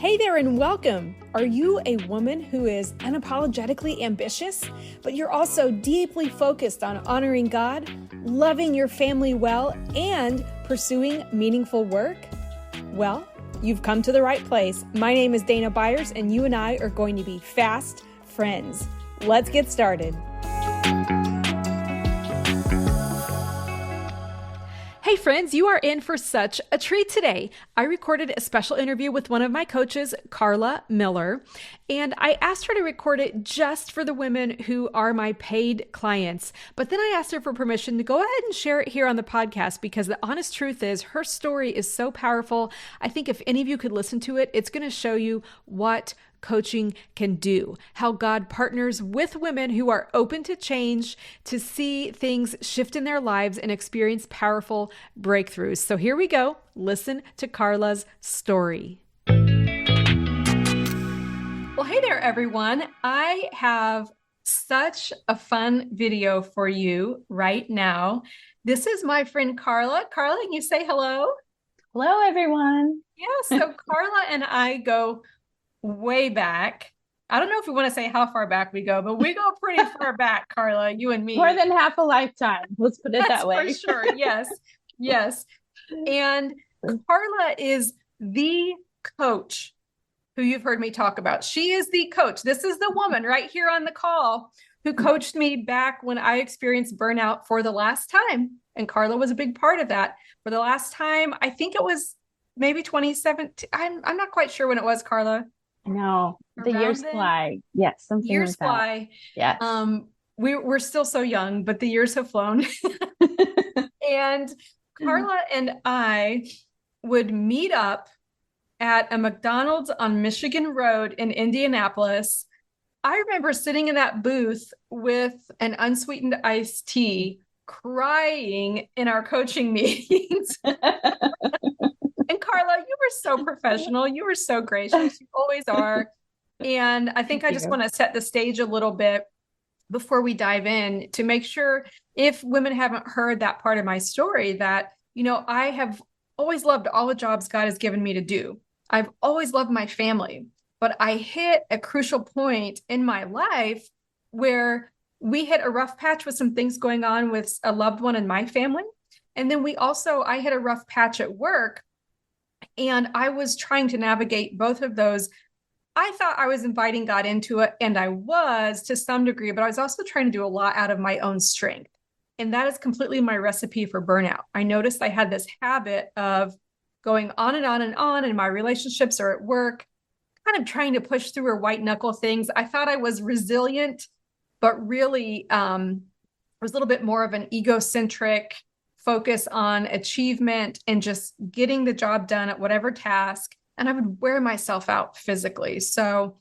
Hey there and welcome. Are you a woman who is unapologetically ambitious, but you're also deeply focused on honoring God, loving your family well, and pursuing meaningful work? Well, you've come to the right place. My name is Dana Byers, and you and I are going to be fast friends. Let's get started. Hey friends, you are in for such a treat today. I recorded a special interview with one of my coaches, Carla Miller, and I asked her to record it just for the women who are my paid clients. But then I asked her for permission to go ahead and share it here on the podcast because the honest truth is her story is so powerful. I think if any of you could listen to it, it's going to show you what coaching can do, how God partners with women who are open to change, to see things shift in their lives and experience powerful breakthroughs. So here we go. Listen to Carla's story. Well, hey there, everyone. I have such a fun video for you right now. This is my friend Carla. Carla, can you say hello? Hello, everyone. Yeah, so Carla and I go way back. I don't know if we want to say how far back we go, but we go pretty far back, Carla, you and me. More than half a lifetime. Let's put it that way. For sure. Yes. Yes. And Carla is the coach who you've heard me talk about. She is the coach. This is the woman right here on the call who coached me back when I experienced burnout for the last time. And Carla was a big part of that. For the last time, I think it was maybe 2017. I'm not quite sure when it was, Carla. No, the years fly. Yes, something years like that. fly. Yes. We're still so young, but the years have flown. And Carla and I would meet up at a McDonald's on Michigan Road in Indianapolis. I remember sitting in that booth with an unsweetened iced tea, crying in our coaching meetings. And Carla, you were so professional. You were so gracious. You always are. And I think I just want to set the stage a little bit before we dive in to make sure if women haven't heard that part of my story that, I have always loved all the jobs God has given me to do. I've always loved my family, but I hit a crucial point in my life where we hit a rough patch with some things going on with a loved one in my family. And then I hit a rough patch at work. And I was trying to navigate both of those. I thought I was inviting God into it, and I was to some degree, but I was also trying to do a lot out of my own strength. And that is completely my recipe for burnout. I noticed I had this habit of going on and on and on in my relationships or at work, kind of trying to push through or white knuckle things. I thought I was resilient, but really was a little bit more of an egocentric focus on achievement and just getting the job done at whatever task. And I would wear myself out physically. So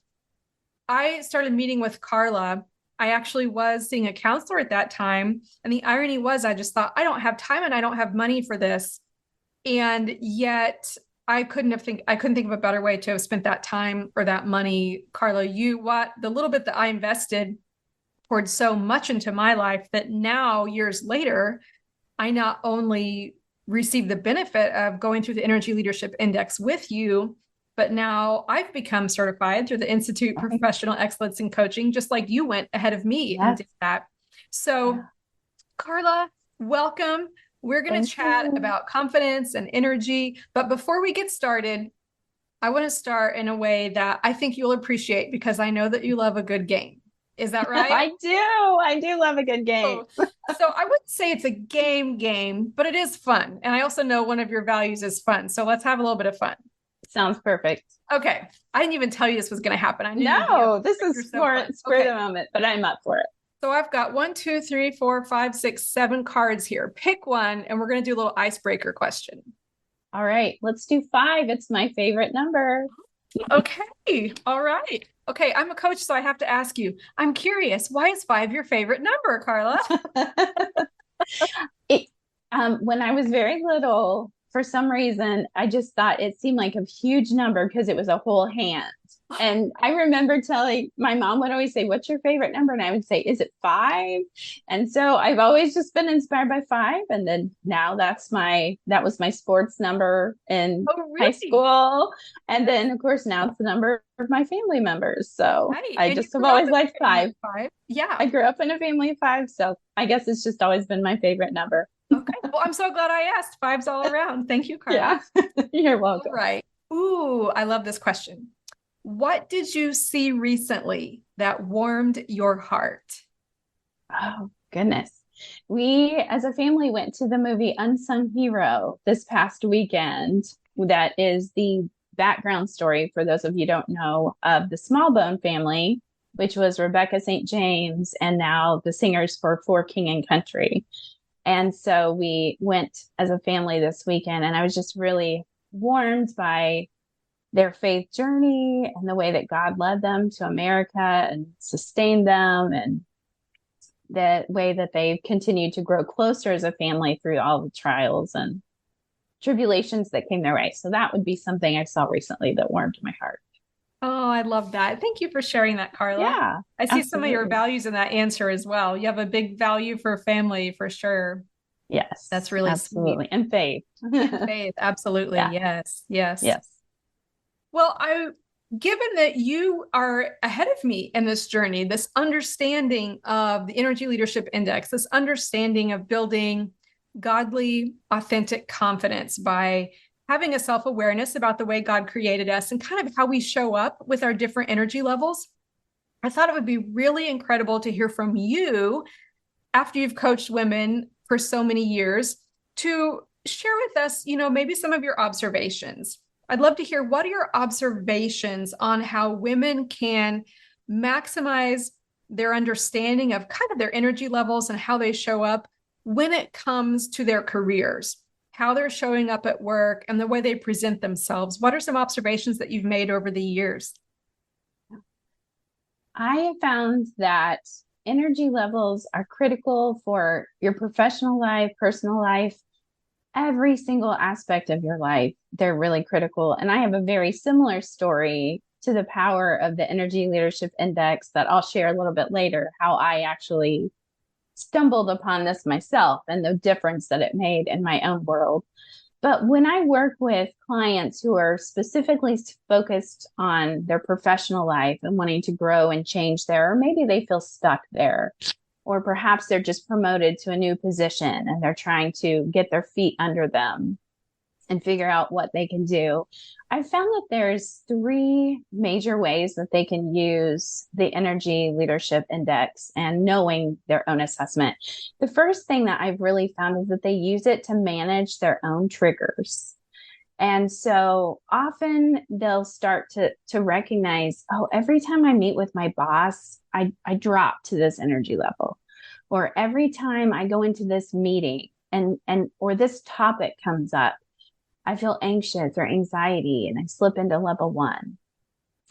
I started meeting with Carla. I actually was seeing a counselor at that time. And the irony was, I just thought, I don't have time and I don't have money for this. And yet I couldn't think of a better way to have spent that time or that money. Carla, the little bit that I invested poured so much into my life that now, years later, I not only received the benefit of going through the Energy Leadership Index with you, but now I've become certified through the Institute for Professional Excellence in Coaching, just like you went ahead of me and did that. So, Carla, welcome. We're going to chat about confidence and energy. But before we get started, I want to start in a way that I think you'll appreciate because I know that you love a good game. Is that right? I do love a good game. So I wouldn't say it's a game, but it is fun. And I also know one of your values is fun. So let's have a little bit of fun. Sounds perfect. Okay. I didn't even tell you this was going to happen. I knew this is for the moment, but I'm up for it. So I've got 1, 2, 3, 4, 5, 6, 7 cards here. Pick one, and we're going to do a little icebreaker question. All right. Let's do 5. It's my favorite number. Okay. All right. Okay. I'm a coach, so I have to ask you, I'm curious, why is 5 your favorite number, Carla? When I was very little, for some reason, I just thought it seemed like a huge number because it was a whole hand. And I remember telling my mom would always say, "What's your favorite number?" And I would say, "Is it 5?" And so I've always just been inspired by 5. And then now that was my sports number in Oh, high really? school. And Yes. then of course now it's the number of my family members. So Right. I And you just have grew up always in liked a family 5. of five. Yeah. I grew up in a family of 5. So I guess it's just always been my favorite number. Okay. Well, I'm so glad I asked. Fives all around. Thank you, Carla. Yeah. You're All welcome. right. Ooh, I love this question. What did you see recently that warmed your heart? Oh, goodness. We, as a family, went to the movie Unsung Hero this past weekend. That is the background story, for those of you who don't know, of the Smallbone family, which was Rebecca St. James and now the singers for King and Country. And so we went as a family this weekend, and I was just really warmed by their faith journey and the way that God led them to America and sustained them, and the way that they've continued to grow closer as a family through all the trials and tribulations that came their way. So that would be something I saw recently that warmed my heart. Oh, I love that. Thank you for sharing that, Carla. Yeah, I see some of your absolutely. values in that answer as well. You have a big value for family for sure. That's Yes, really sweet. absolutely. And faith. And faith, absolutely. Yeah, Yes, yes. yes. Well, given that you are ahead of me in this journey, this understanding of the Energy Leadership Index, this understanding of building godly, authentic confidence by having a self awareness about the way God created us and kind of how we show up with our different energy levels, I thought it would be really incredible to hear from you after you've coached women for so many years to share with us, maybe some of your observations. I'd love to hear what are your observations on how women can maximize their understanding of kind of their energy levels and how they show up when it comes to their careers, how they're showing up at work and the way they present themselves. What are some observations that you've made over the years? I have found that energy levels are critical for your professional life, personal life, every single aspect of your life. They're really critical. And I have a very similar story to the power of the Energy Leadership Index that I'll share a little bit later, how I actually stumbled upon this myself and the difference that it made in my own world. But when I work with clients who are specifically focused on their professional life and wanting to grow and change there, or maybe they feel stuck there, or perhaps they're just promoted to a new position and they're trying to get their feet under them and figure out what they can do. I found that there's 3 major ways that they can use the Energy Leadership Index and knowing their own assessment. The first thing that I've really found is that they use it to manage their own triggers. And so often they'll start to recognize, oh, every time I meet with my boss, I drop to this energy level. Or every time I go into this meeting and or this topic comes up, I feel anxious or anxiety and I slip into level 1.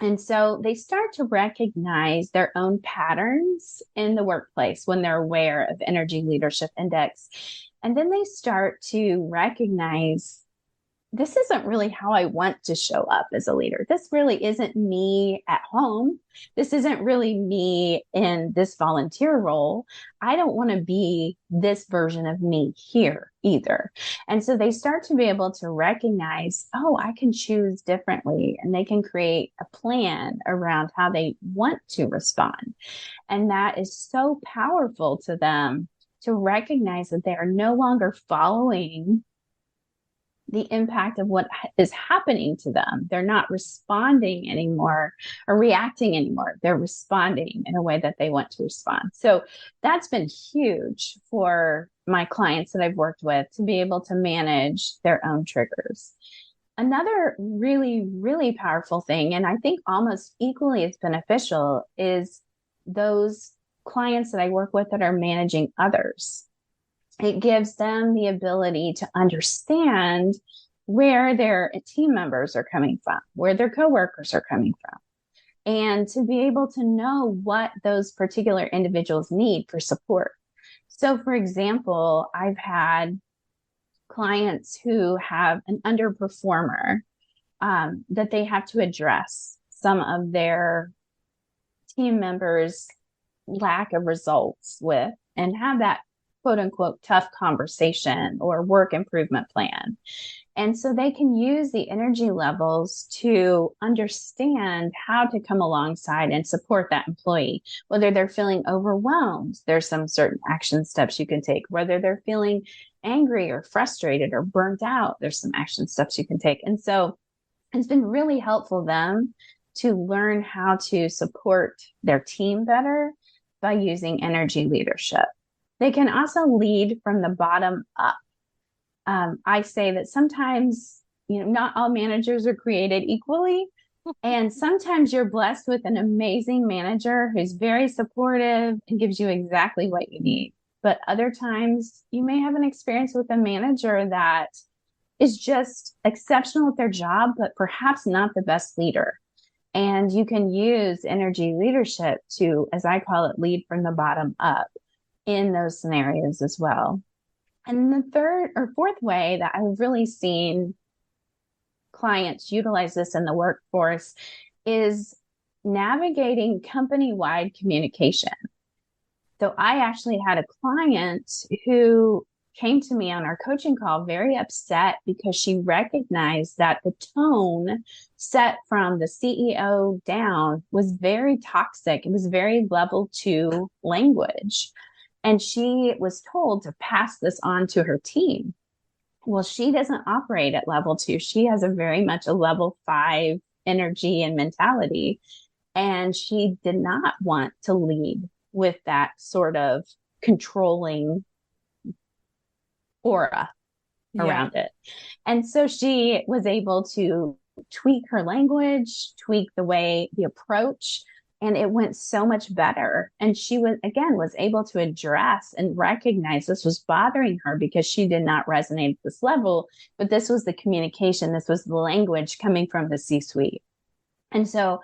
And so they start to recognize their own patterns in the workplace when they're aware of Energy Leadership Index. And then they start to recognize this isn't really how I want to show up as a leader. This really isn't me at home. This isn't really me in this volunteer role. I don't want to be this version of me here either. And so they start to be able to recognize, oh, I can choose differently, and they can create a plan around how they want to respond. And that is so powerful to them to recognize that they are no longer following the impact of what is happening to them. They're not responding anymore or reacting anymore. They're responding in a way that they want to respond. So that's been huge for my clients that I've worked with to be able to manage their own triggers. Another really, really powerful thing, and I think almost equally as beneficial, is those clients that I work with that are managing others. It gives them the ability to understand where their team members are coming from, where their coworkers are coming from, and to be able to know what those particular individuals need for support. So, for example, I've had clients who have an underperformer that they have to address. some of their team members' lack of results with and have that quote unquote tough conversation or work improvement plan. And so they can use the energy levels to understand how to come alongside and support that employee. Whether they're feeling overwhelmed, there's some certain action steps you can take. Whether they're feeling angry or frustrated or burnt out, there's some action steps you can take. And so it's been really helpful them to learn how to support their team better by using energy leadership. They can also lead from the bottom up. I say that sometimes, not all managers are created equally. And sometimes you're blessed with an amazing manager who's very supportive and gives you exactly what you need. But other times you may have an experience with a manager that is just exceptional at their job, but perhaps not the best leader. And you can use energy leadership to, as I call it, lead from the bottom up in those scenarios as well. And the third or fourth way that I've really seen clients utilize this in the workforce is navigating company-wide communication. So I actually had a client who came to me on our coaching call very upset because she recognized that the tone set from the CEO down was very toxic. It was very level 2 language. And she was told to pass this on to her team. Well, she doesn't operate at level 2. She has a very much a level 5 energy and mentality. And she did not want to lead with that sort of controlling aura around it. And so she was able to tweak her language, tweak the approach, and it went so much better. And she was able to address and recognize this was bothering her because she did not resonate at this level, but this was the communication, this was the language coming from the C-suite. And so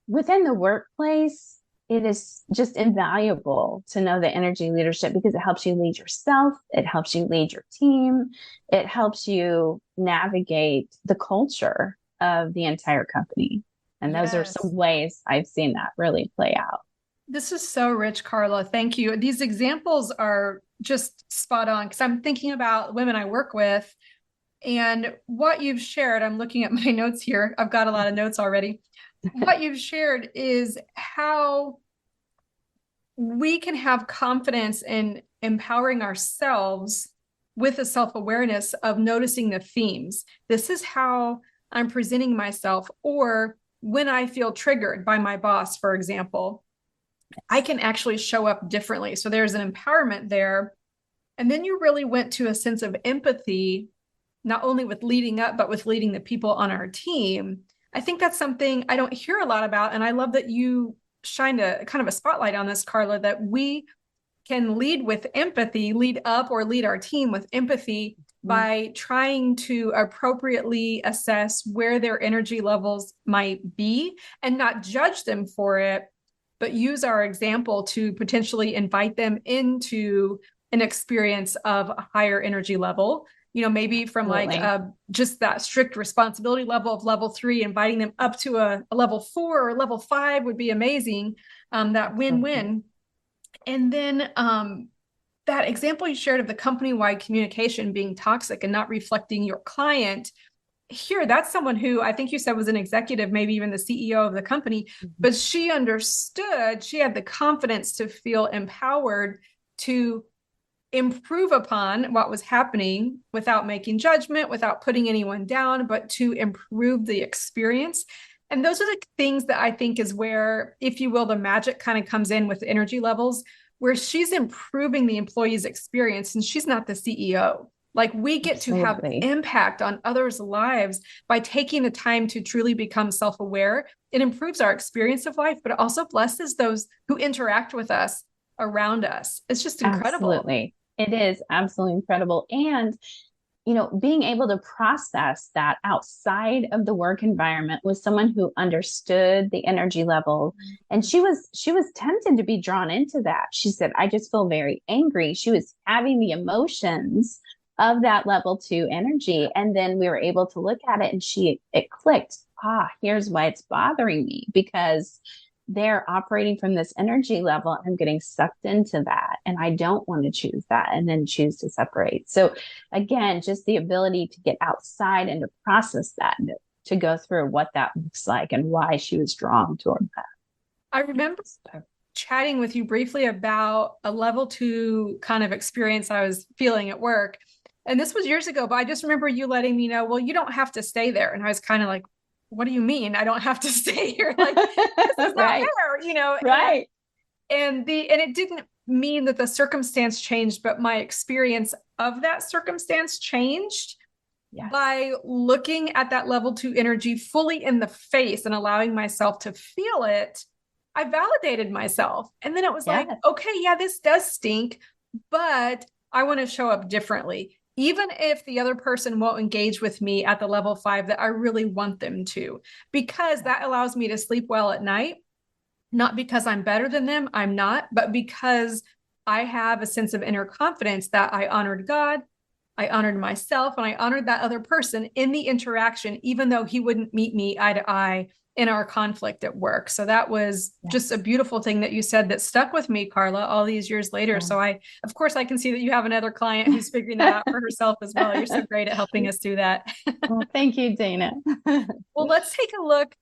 within the workplace, it is just invaluable to know the energy leadership because it helps you lead yourself. It helps you lead your team. It helps you navigate the culture of the entire company. And those are some ways I've seen that really play out. This is so rich, Carla. Thank you. These examples are just spot on because I'm thinking about women I work with and what you've shared. I'm looking at my notes here. I've got a lot of notes already. What you've shared is how we can have confidence in empowering ourselves with a self-awareness of noticing the themes. This is how I'm presenting myself, or when I feel triggered by my boss, for example, I can actually show up differently. So there's an empowerment there. And then you really went to a sense of empathy, not only with leading up, but with leading the people on our team. I think that's something I don't hear a lot about. And I love that you shined a kind of a spotlight on this, Carla, that we can lead with empathy, lead up or lead our team with empathy by trying to appropriately assess where their energy levels might be and not judge them for it, but use our example to potentially invite them into an experience of a higher energy level. Maybe from just that strict responsibility level of level 3, inviting them up to a level 4 or level 5 would be amazing. That win-win. And then that example you shared of the company-wide communication being toxic and not reflecting your client here, that's someone who I think you said was an executive, maybe even the CEO of the company, but she understood, she had the confidence to feel empowered to improve upon what was happening without making judgment, without putting anyone down, but to improve the experience. And those are the things that I think is where, if you will, the magic kind of comes in with energy levels, where she's improving the employee's experience and she's not the CEO. Like we get to have impact on others' lives by taking the time to truly become self-aware. It improves our experience of life, but it also blesses those who interact with us around us. It's just incredible. Absolutely. It is absolutely incredible. And, being able to process that outside of the work environment with someone who understood the energy level. And she was tempted to be drawn into that. She said, I just feel very angry. She was having the emotions of that level 2 energy. And then we were able to look at it and it clicked here's why it's bothering me, because they're operating from this energy level and I'm getting sucked into that. And I don't want to choose that and then choose to separate. So again, just the ability to get outside and to process that, and to go through what that looks like and why she was drawn toward that. I remember chatting with you briefly about a level 2 kind of experience I was feeling at work. And this was years ago, but I just remember you letting me know, well, you don't have to stay there. And I was kind of like, what do you mean I don't have to stay here? Like, this is not right. fair, you know? Right. And it didn't mean that the circumstance changed, but my experience of that circumstance changed. Yes. By looking at that level 2 energy fully in the face and allowing myself to feel it. I validated myself. And then it was like, okay, yeah, this does stink, but I want to show up differently. Even if the other person won't engage with me at the level 5 that I really want them to, because that allows me to sleep well at night, not because I'm better than them, I'm not, but because I have a sense of inner confidence that I honored God, I honored myself, and I honored that other person in the interaction, even though he wouldn't meet me eye to eye in our conflict at work. So that was just a beautiful thing that you said that stuck with me, Carla, all these years later. So of course, I can see that you have another client who's figuring that out for herself as well. You're so great at helping us do that. Well, thank you, Dana. Well, let's take a look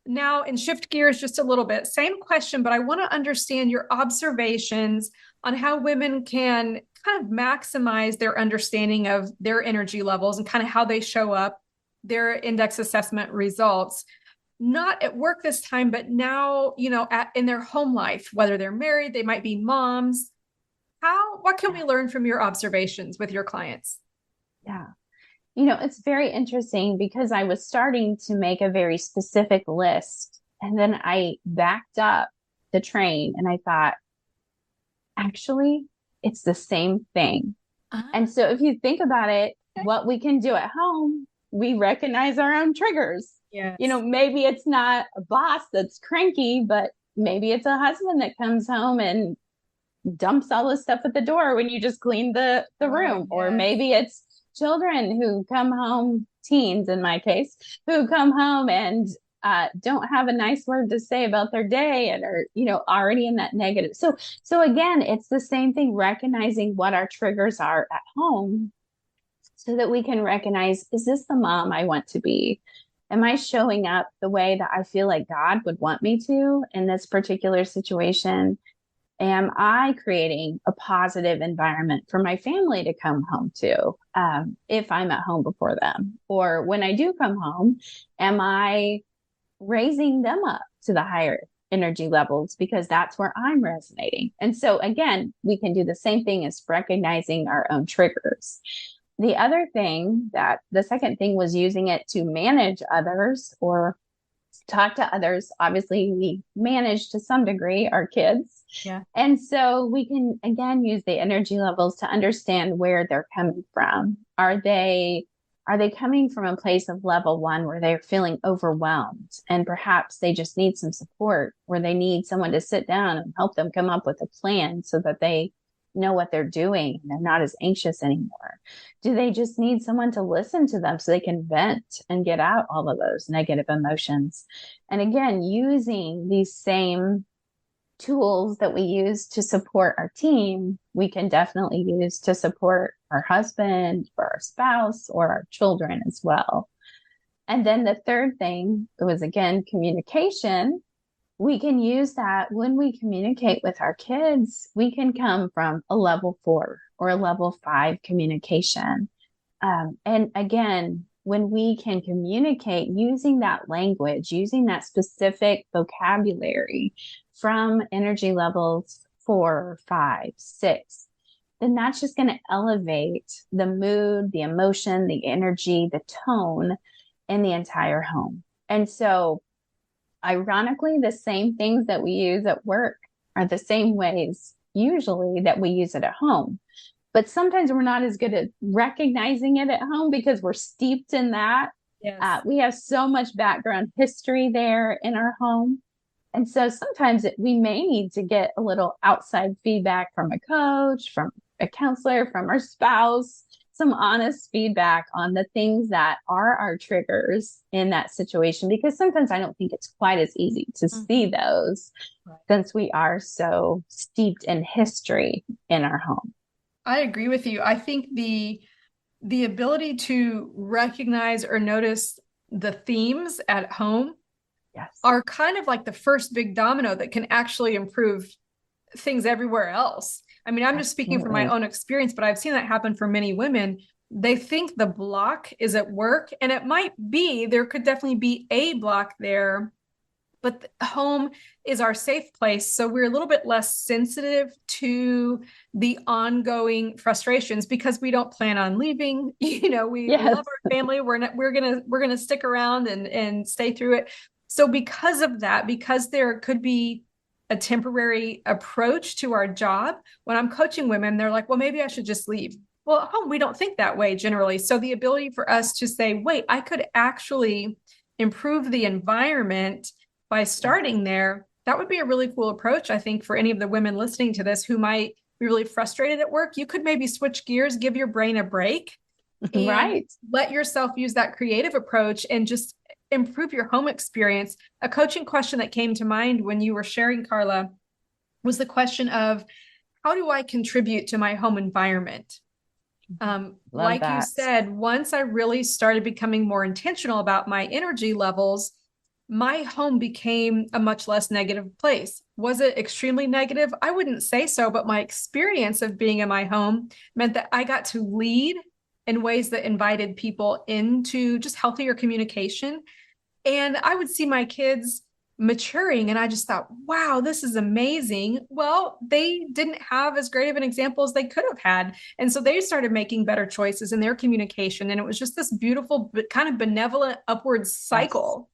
now and shift gears just a little bit. Same question, but I want to understand your observations on how women can kind of maximize their understanding of their energy levels and kind of how they show up, their index assessment results. Not at work this time, but now, you know, in their home life, whether they're married, they might be moms. What can we learn from your observations with your clients? Yeah. You know, it's very interesting because I was starting to make a very specific list, and then I backed up the train and I thought, actually, it's the same thing. And so if you think about it, what we can do at home, we recognize our own triggers. Yes. You know, maybe it's not a boss that's cranky, but maybe it's a husband that comes home and dumps all this stuff at the door when you just clean the room. Yes. Or maybe it's children who come home, teens in my case, who come home and don't have a nice word to say about their day and are, you know, already in that negative. So again, it's the same thing, recognizing what our triggers are at home so that we can recognize, is this the mom I want to be? Am I showing up the way that I feel like God would want me to in this particular situation? Am I creating a positive environment for my family to come home to if I'm at home before them? Or when I do come home, am I raising them up to the higher energy levels because that's where I'm resonating? And so again, we can do the same thing as recognizing our own triggers. The other thing the second thing was using it to manage others or talk to others. Obviously, we manage to some degree our kids. Yeah. And so we can, again, use the energy levels to understand where they're coming from. Are they coming from a place of level 1 where they're feeling overwhelmed and perhaps they just need some support, where they need someone to sit down and help them come up with a plan so that they know what they're doing and they're not as anxious anymore? Do they just need someone to listen to them so they can vent and get out all of those negative emotions? And again, using these same tools that we use to support our team, we can definitely use to support our husband or our spouse or our children as well. And then the third thing was, again, communication. We can use that when we communicate with our kids. We can come from a level 4 or a level 5 communication. And again, when we can communicate using that language, using that specific vocabulary from energy levels 4, 5, 6, then that's just going to elevate the mood, the emotion, the energy, the tone in the entire home. And so ironically, the same things that we use at work are the same ways usually that we use it at home. But sometimes we're not as good at recognizing it at home because we're steeped in that. Yes. We have so much background history there in our home. And so sometimes we may need to get a little outside feedback from a coach, from a counselor, from our spouse, some honest feedback on the things that are our triggers in that situation, because sometimes I don't think it's quite as easy to see those since we are so steeped in history in our home. I agree with you. I think the ability to recognize or notice the themes at home are kind of like the first big domino that can actually improve things everywhere else. I mean, I'm just speaking from my own experience, but I've seen that happen for many women. They think the block is at work, and it might be, there could definitely be a block there, but home is our safe place. So we're a little bit less sensitive to the ongoing frustrations because we don't plan on leaving. We love our family. We're going to stick around and stay through it. So because of that, because there could be a temporary approach to our job, when I'm coaching women, they're like, well, maybe I should just leave. Well, at home, we don't think that way generally. So the ability for us to say, wait, I could actually improve the environment by starting there, that would be a really cool approach, I think, for any of the women listening to this who might be really frustrated at work. You could maybe switch gears, give your brain a break, and let yourself use that creative approach and just improve your home experience. A coaching question that came to mind when you were sharing, Carla, was the question of, how do I contribute to my home environment? Like that. You said, once I really started becoming more intentional about my energy levels, my home became a much less negative place. Was it extremely negative? I wouldn't say so, but my experience of being in my home meant that I got to lead in ways that invited people into just healthier communication. And I would see my kids maturing, and I just thought, wow, this is amazing. Well, they didn't have as great of an example as they could have had. And so they started making better choices in their communication. And it was just this beautiful, but kind of benevolent upward cycle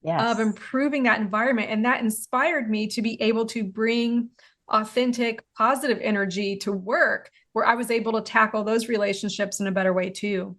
of improving that environment. And that inspired me to be able to bring authentic, positive energy to work, where I was able to tackle those relationships in a better way too.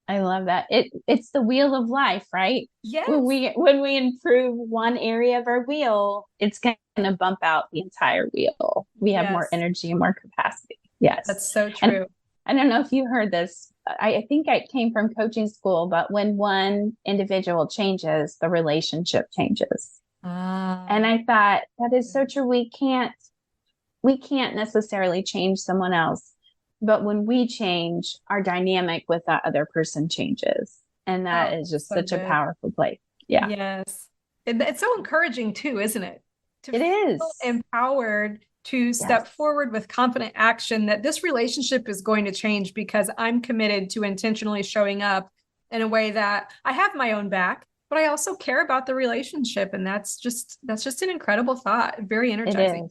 I love that. It's the wheel of life, right? Yes. When we improve one area of our wheel, it's going to bump out the entire wheel. We have more energy and more capacity. Yes. That's so true. And I don't know if you heard this. I think I came from coaching school, but when one individual changes, the relationship changes. And I thought that is so true. We can't necessarily change someone else, but when we change, our dynamic with that other person changes. And that is just such a powerful place. Yeah. Yes. It's so encouraging too, isn't it? It is. Empowered to step forward with confident action that this relationship is going to change because I'm committed to intentionally showing up in a way that I have my own back, but I also care about the relationship. And that's just an incredible thought. Very energizing.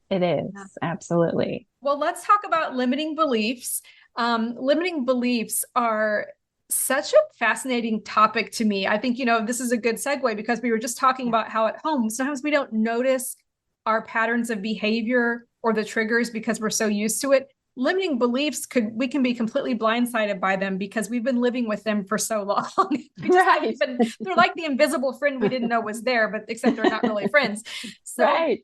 It is. Absolutely. Well, let's talk about limiting beliefs. Limiting beliefs are such a fascinating topic to me. I think, this is a good segue because we were just talking about how at home, sometimes we don't notice our patterns of behavior or the triggers because we're so used to it. Limiting beliefs we can be completely blindsided by them because we've been living with them for so long. They're like the invisible friend we didn't know was there, but except they're not really friends. So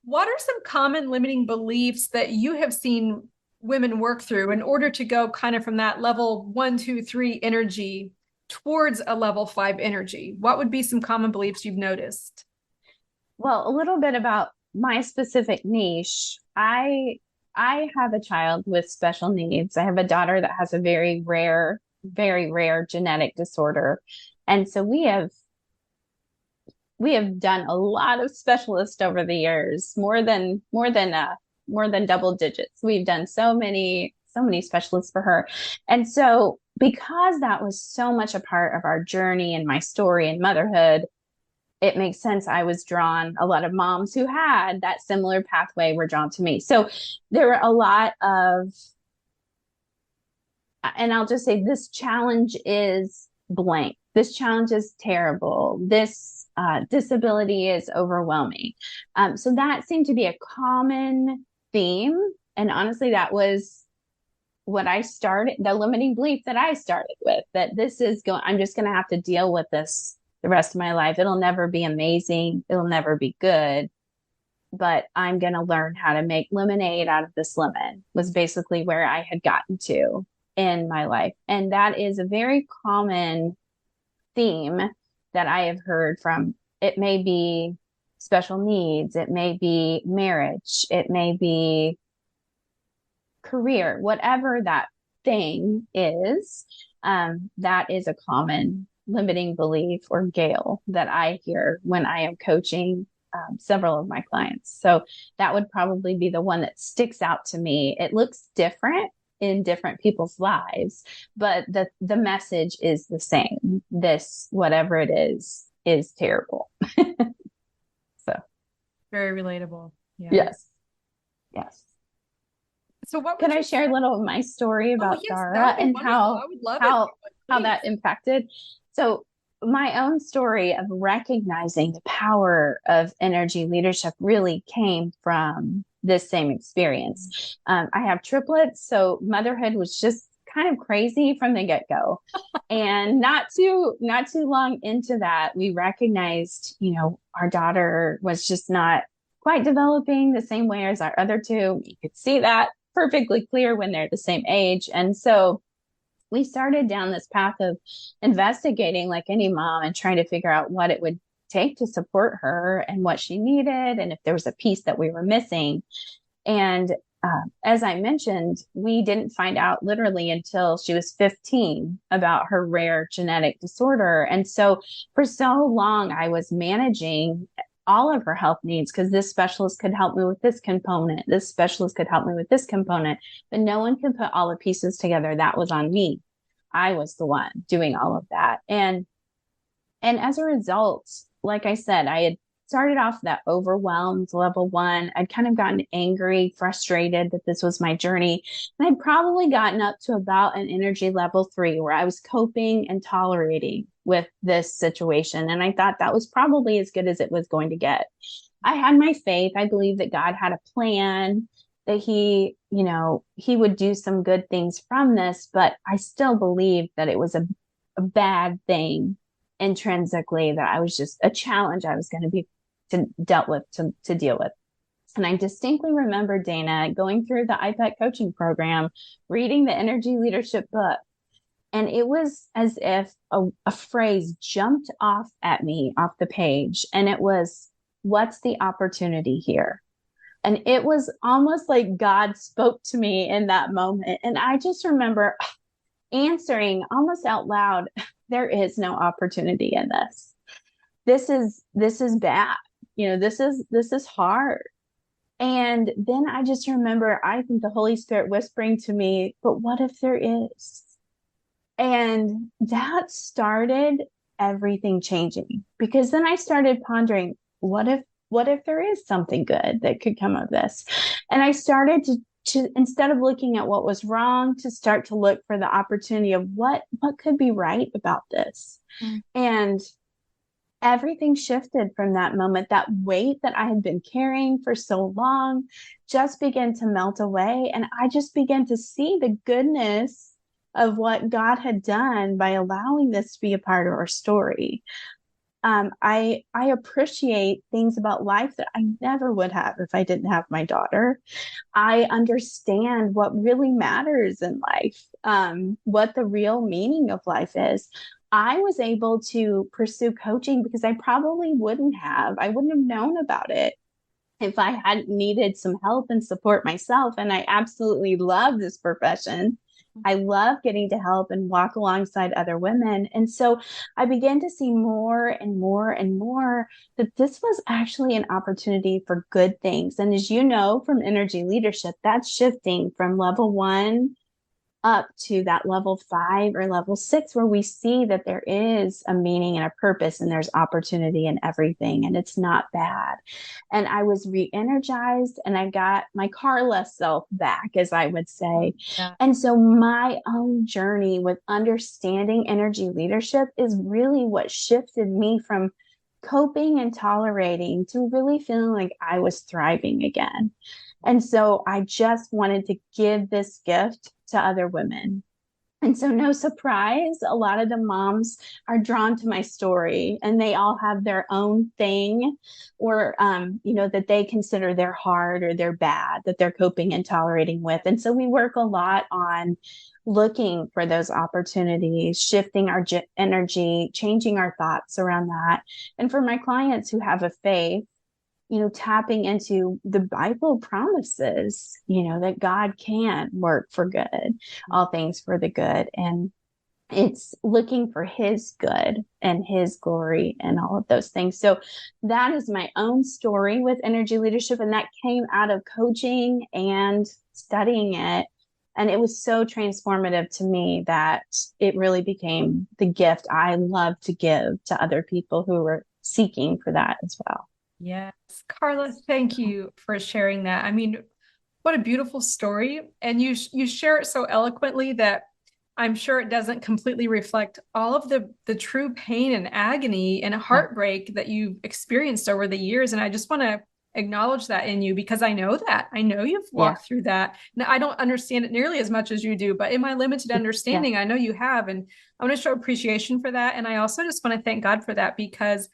what are some common limiting beliefs that you have seen women work through in order to go kind of from that level 1, 2, 3 energy towards a level 5 energy? What would be some common beliefs you've noticed? Well, a little bit about my specific niche. I have a child with special needs. I have a daughter that has a very rare genetic disorder. And so we have done a lot of specialists over the years, more than double digits. We've done so many specialists for her. And so because that was so much a part of our journey and my story and motherhood, it makes sense. A lot of moms who had that similar pathway were drawn to me. So there were a lot of, and I'll just say this challenge is blank. This challenge is terrible. This disability is overwhelming. So that seemed to be a common theme. And honestly, that was what I started, the limiting belief that I started with, that I'm just going to have to deal with this the rest of my life. It'll never be amazing. It'll never be good, but I'm going to learn how to make lemonade out of this lemon was basically where I had gotten to. in my life. And that is a very common theme that I have heard from. It may be special needs, it may be marriage, it may be career, whatever that thing is. That is a common limiting belief or gale that I hear when I am coaching several of my clients. So that would probably be the one that sticks out to me. It looks different in different people's lives, but the message is the same. This, whatever it is terrible. So Very relatable. Yeah. yes. Yes. So what Can would I you share a little of my story about yes, Dara that would be and wonderful. I would love it. how Please. that impacted? So my own story of recognizing the power of energy leadership really came from this same experience. I have triplets, so motherhood was just kind of crazy from the get-go. And not too long into that, we recognized, our daughter was just not quite developing the same way as our other two. You could see that perfectly clear when they're the same age. And so we started down this path of investigating like any mom and trying to figure out what it would take to support her and what she needed and if there was a piece that we were missing. And as I mentioned, we didn't find out literally until she was 15 about her rare genetic disorder. And so for so long, I was managing all of her health needs because this specialist could help me with this component. This specialist could help me with this component, but no one could put all the pieces together. That was on me. I was the one doing all of that. And as a result, like I said, I had started off that overwhelmed level 1. I'd kind of gotten angry, frustrated that this was my journey. And I'd probably gotten up to about an energy level 3 where I was coping and tolerating with this situation. And I thought that was probably as good as it was going to get. I had my faith. I believed that God had a plan, that he would do some good things from this, but I still believed that it was a bad thing intrinsically, that I was just a challenge I was going to be to deal with. And I distinctly remember, Dana, going through the IPEC coaching program, reading the energy leadership book. And it was as if a phrase jumped off at me off the page. And it was, what's the opportunity here? And it was almost like God spoke to me in that moment. And I just remember answering almost out loud, there is no opportunity in this. This is bad. This is hard. And then I just remember, I think the Holy Spirit whispering to me, but what if there is? And that started everything changing, because then I started pondering, what if there is something good that could come of this? And I started to instead of looking at what was wrong, to start to look for the opportunity of what could be right about this. And everything shifted from that moment. That weight that I had been carrying for so long just began to melt away. And I just began to see the goodness of what God had done by allowing this to be a part of our story. I appreciate things about life that I never would have if I didn't have my daughter. I understand what really matters in life, what the real meaning of life is. I was able to pursue coaching because I probably wouldn't have known about it if I hadn't needed some help and support myself. And I absolutely love this profession. I love getting to help and walk alongside other women. And so I began to see more and more and more that this was actually an opportunity for good things. And as you know, from energy leadership, that's shifting from level 1 up to that level 5 or level 6, where we see that there is a meaning and a purpose and there's opportunity in everything, and it's not bad. And I was re-energized, and I got my Carla self back, as I would say. Yeah. And so my own journey with understanding energy leadership is really what shifted me from coping and tolerating to really feeling like I was thriving again. And so I just wanted to give this gift to other women. And so, no surprise, a lot of the moms are drawn to my story, and they all have their own thing, or, that they consider they're hard or they're bad, that they're coping and tolerating with. And so we work a lot on looking for those opportunities, shifting our energy, changing our thoughts around that. And for my clients who have a faith, tapping into the Bible promises, that God can work for good, all things for the good. And it's looking for his good and his glory and all of those things. So that is my own story with energy leadership. And that came out of coaching and studying it. And it was so transformative to me that it really became the gift I love to give to other people who were seeking for that as well. Yes. Carla, thank you for sharing that. I mean, what a beautiful story. And you share it so eloquently that I'm sure it doesn't completely reflect all of the true pain and agony and heartbreak that you've experienced over the years. And I just want to acknowledge that in you, because I know that. I know you've walked through that. Now, I don't understand it nearly as much as you do, but in my limited understanding, I know you have. And I want to show appreciation for that. And I also just want to thank God for that, because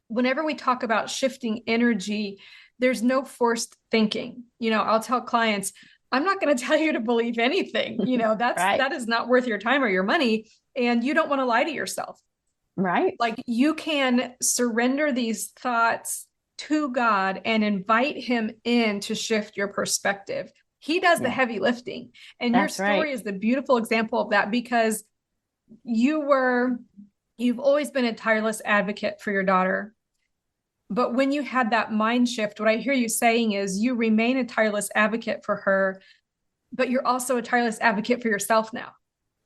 whenever we talk about shifting energy, there's no forced thinking. I'll tell clients, I'm not going to tell you to believe anything. That is not worth your time or your money. And you don't want to lie to yourself. Right. Like, you can surrender these thoughts to God and invite him in to shift your perspective. He does the heavy lifting. And your story is the beautiful example of that, because you've always been a tireless advocate for your daughter. But when you had that mind shift, what I hear you saying is you remain a tireless advocate for her, but you're also a tireless advocate for yourself now.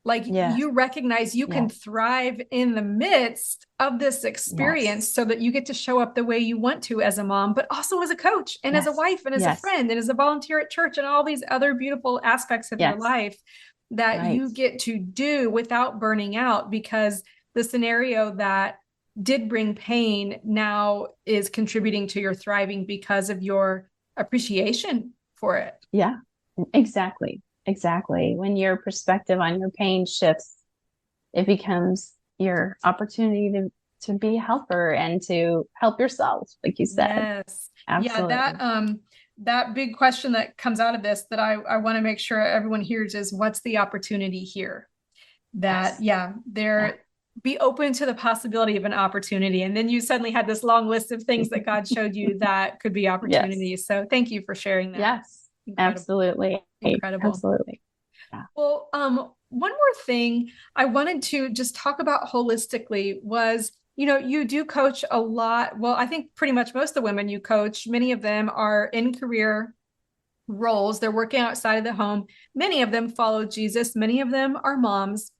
Like, you recognize you can thrive in the midst of this experience so that you get to show up the way you want to as a mom, but also as a coach and as a wife and as a friend and as a volunteer at church and all these other beautiful aspects of your life that you get to do without burning out, because the scenario that did bring pain now is contributing to your thriving because of your appreciation for it. Yeah, exactly. When your perspective on your pain shifts, it becomes your opportunity to be a helper and to help yourself, like you said. Yes. Absolutely. Yeah, that big question that comes out of this that I want to make sure everyone hears is, what's the opportunity here? That, be open to the possibility of an opportunity. And then you suddenly had this long list of things that God showed you that could be opportunities. So thank you for sharing that. Yes, absolutely. Incredible. Absolutely. Yeah. Well, one more thing I wanted to just talk about holistically was, you do coach a lot. Well, I think pretty much most of the women you coach, many of them are in career roles. They're working outside of the home. Many of them follow Jesus. Many of them are moms.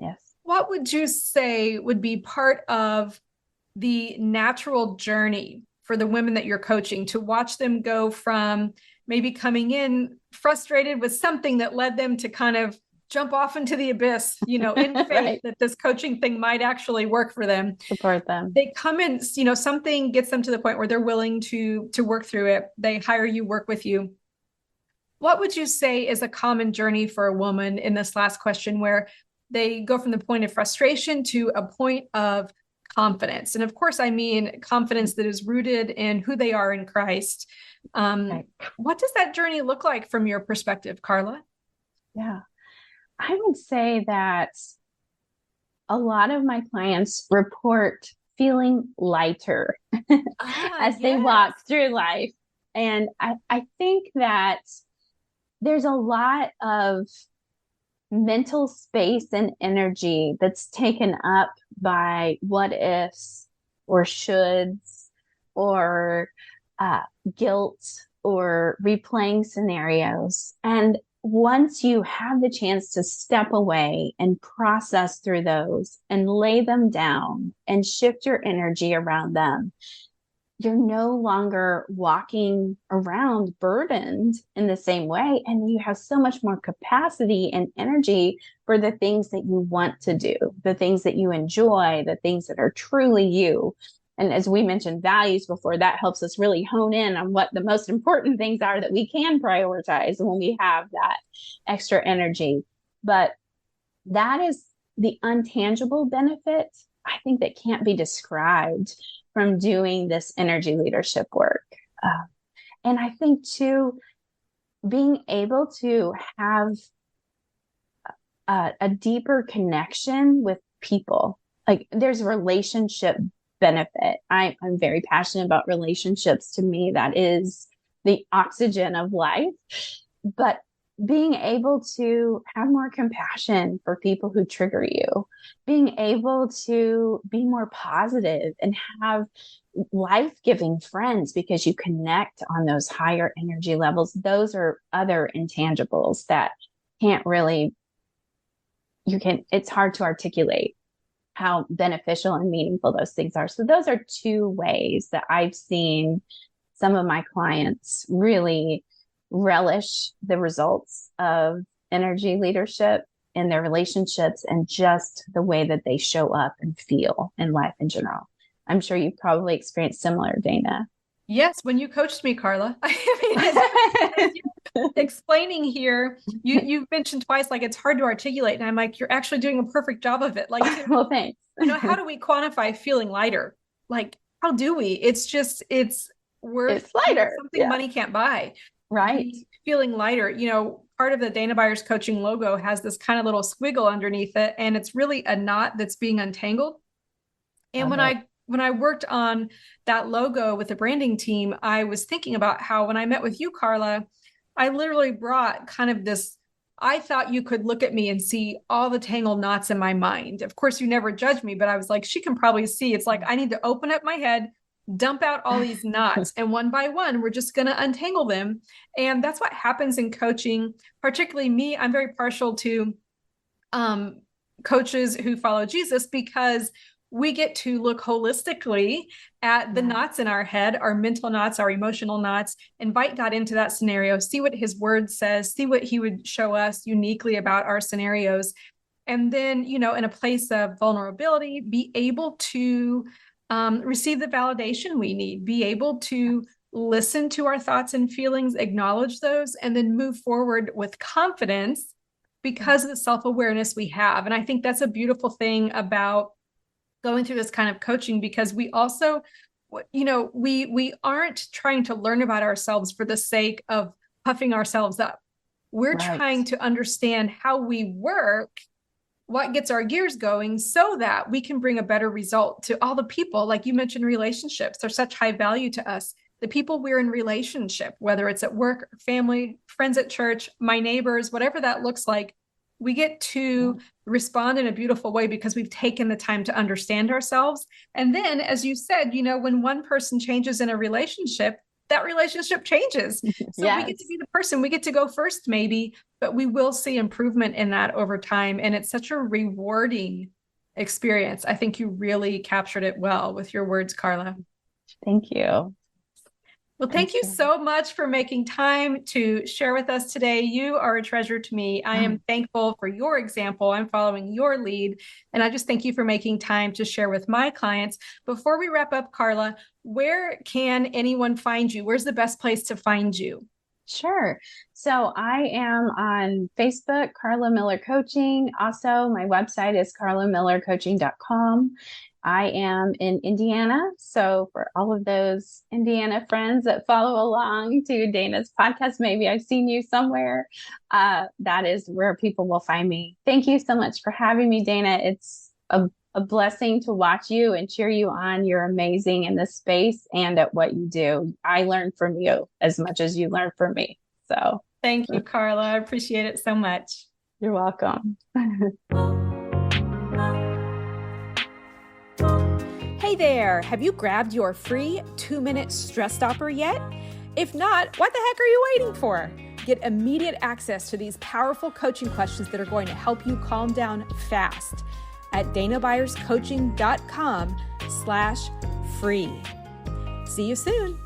Yes. What would you say would be part of the natural journey for the women that you're coaching, to watch them go from maybe coming in frustrated with something that led them to kind of jump off into the abyss, in faith that this coaching thing might actually work for them. Support them. They come in, something gets them to the point where they're willing to work through it. They hire you, work with you. What would you say is a common journey for a woman in this last question, where they go from the point of frustration to a point of confidence? And of course, I mean confidence that is rooted in who they are in Christ. What does that journey look like from your perspective, Carla? Yeah, I would say that a lot of my clients report feeling lighter as they walk through life. And I think that there's a lot of mental space and energy that's taken up by what ifs or shoulds or guilt or replaying scenarios. And once you have the chance to step away and process through those and lay them down and shift your energy around them, you're no longer walking around burdened in the same way. And you have so much more capacity and energy for the things that you want to do, the things that you enjoy, the things that are truly you. And as we mentioned values before, that helps us really hone in on what the most important things are that we can prioritize when we have that extra energy. But that is the intangible benefit, I think, that can't be described from doing this energy leadership work. And I think too, being able to have a deeper connection with people. Like there's relationship benefit. I'm very passionate about relationships. To me, that is the oxygen of life. But being able to have more compassion for people who trigger you, being able to be more positive and have life-giving friends because you connect on those higher energy levels. Those are other intangibles that can't really, it's hard to articulate how beneficial and meaningful those things are. So those are two ways that I've seen some of my clients really relish the results of energy leadership in their relationships and just the way that they show up and feel in life in general. I'm sure you've probably experienced similar, Dana. Yes, when you coached me, Carla. I mean, as explaining here, you mentioned twice, like it's hard to articulate. And I'm like, you're actually doing a perfect job of it. Like, well, thanks. How do we quantify feeling lighter? Like, how do we? It's worth it's lighter. Something money can't buy. Right. Feeling lighter. Part of the Dana Byers coaching logo has this kind of little squiggle underneath it. And it's really a knot that's being untangled. And when I worked on that logo with the branding team, I was thinking about how when I met with you, Carla, I literally brought kind of this, I thought you could look at me and see all the tangled knots in my mind. Of course, you never judged me, but I was like, she can probably see. It's like, I need to open up my head, dump out all these knots, and one by one, we're just going to untangle them. And that's what happens in coaching, particularly me. I'm very partial to coaches who follow Jesus because we get to look holistically at the knots in our head, our mental knots, our emotional knots, invite God into that scenario, see what his word says, see what he would show us uniquely about our scenarios. And then, in a place of vulnerability, be able to receive the validation we need, be able to listen to our thoughts and feelings, acknowledge those, and then move forward with confidence because of the self-awareness we have. And I think that's a beautiful thing about going through this kind of coaching, because we also, we aren't trying to learn about ourselves for the sake of puffing ourselves up. We're trying to understand how we work, what gets our gears going, so that we can bring a better result to all the people. Like you mentioned, relationships are such high value to us. The people we're in relationship, whether it's at work, family, friends at church, my neighbors, whatever that looks like, we get to respond in a beautiful way because we've taken the time to understand ourselves. And then, as you said, when one person changes in a relationship, that relationship changes. So we get to be the person, we get to go first maybe, but we will see improvement in that over time. And it's such a rewarding experience. I think you really captured it well with your words, Carla. Thank you. Well, thank you so much for making time to share with us today. You are a treasure to me. I am thankful for your example. I'm following your lead. And I just thank you for making time to share with my clients. Before we wrap up, Carla, where can anyone find you? Where's the best place to find you? Sure. So I am on Facebook, Carla Miller Coaching. Also, my website is carlamillercoaching.com. I am in Indiana. So for all of those Indiana friends that follow along to Dana's podcast, maybe I've seen you somewhere. That is where people will find me. Thank you so much for having me, Dana. It's a blessing to watch you and cheer you on. You're amazing in this space and at what you do. I learn from you as much as you learn from me. So thank you, Carla. I appreciate it so much. You're welcome. Hey there, have you grabbed your free 2-minute stress stopper yet? If not, what the heck are you waiting for? Get immediate access to these powerful coaching questions that are going to help you calm down fast at danabyers.coaching.com/free. See you soon.